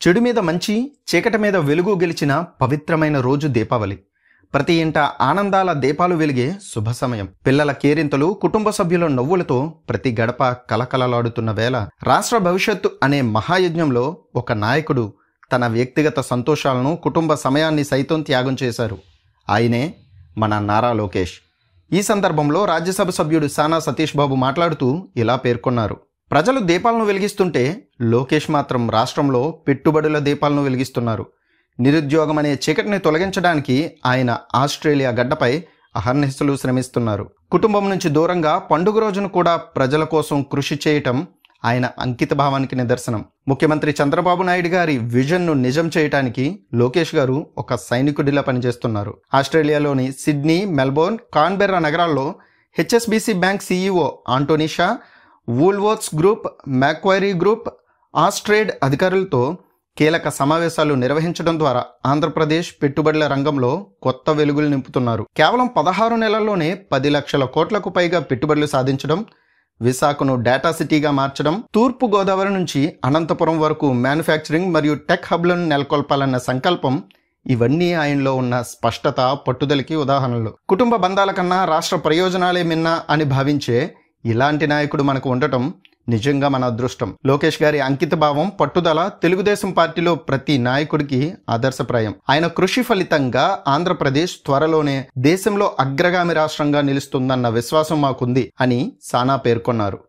చెడు మీద మంచి, చీకటి మీద వెలుగు గెలిచిన పవిత్రమైన రోజు దీపావళి. ప్రతి ఇంట ఆనందాల దీపాలు వెలిగే శుభ సమయం. పిల్లల కేరింతలు, కుటుంబ సభ్యుల నవ్వులతో ప్రతి గడప కలకలలాడుతున్న వేళ రాష్ట్ర భవిష్యత్తు అనే మహాయజ్ఞంలో ఒక నాయకుడు తన వ్యక్తిగత సంతోషాలను, కుటుంబ సమయాన్ని సైతం త్యాగం చేశారు. ఆయనే మన నారా లోకేష్. ఈ సందర్భంలో రాజ్యసభ సభ్యుడు సానా సతీష్ బాబు మాట్లాడుతూ ఇలా పేర్కొన్నారు. ప్రజలు దీపాలను వెలిగిస్తుంటే లోకేష్ మాత్రం రాష్ట్రంలో పెట్టుబడుల దీపాలను వెలిగిస్తున్నారు. నిరుద్యోగం అనే చీకటిని తొలగించడానికి ఆయన ఆస్ట్రేలియా గడ్డపై అహర్నిశలు శ్రమిస్తున్నారు. కుటుంబం నుంచి దూరంగా పండుగ రోజును కూడా ప్రజల కోసం కృషి చేయటం ఆయన అంకిత భావానికి నిదర్శనం. ముఖ్యమంత్రి చంద్రబాబు నాయుడు గారి విజన్ను నిజం చేయటానికి లోకేష్ గారు ఒక సైనికుడిలా పనిచేస్తున్నారు. ఆస్ట్రేలియాలోని సిడ్నీ, మెల్బోర్న్, కాన్బెర్రా నగరాల్లో HSBC bank CEO Antony Shaw, Woolworths group, Macquarie group, Austrade అధికారులతో కీలక సమావేశాలు నిర్వహించడం ద్వారా ఆంధ్రప్రదేశ్ పెట్టుబడుల రంగంలో కొత్త వెలుగులు నింపుతున్నారు. కేవలం 16 నెలల్లోనే 10 లక్షల కోట్లకు పైగా పెట్టుబడులు సాధించడం, విశాఖను డేటా సిటీగా మార్చడం, తూర్పు గోదావరి నుంచి అనంతపురం వరకు మ్యానుఫ్యాక్చరింగ్ మరియు టెక్ హబ్లను నెలకొల్పాలన్న సంకల్పం, ఇవన్నీ ఆయనలో ఉన్న స్పష్టత, పట్టుదలకి ఉదాహరణలు. కుటుంబ బంధాల కన్నా రాష్ట్ర ప్రయోజనాలే మిన్నా అని భావించే ఇలాంటి నాయకుడు మనకు ఉండటం నిజంగా మన అదృష్టం. లోకేష్ గారి అంకిత భావం, పట్టుదల తెలుగుదేశం పార్టీలో ప్రతి నాయకుడికి ఆదర్శప్రాయం. ఆయన కృషి ఫలితంగా ఆంధ్రప్రదేశ్ త్వరలోనే దేశంలో అగ్రగామి రాష్ట్రంగా నిలుస్తుందన్న విశ్వాసం మాకుంది అని సానా పేర్కొన్నారు.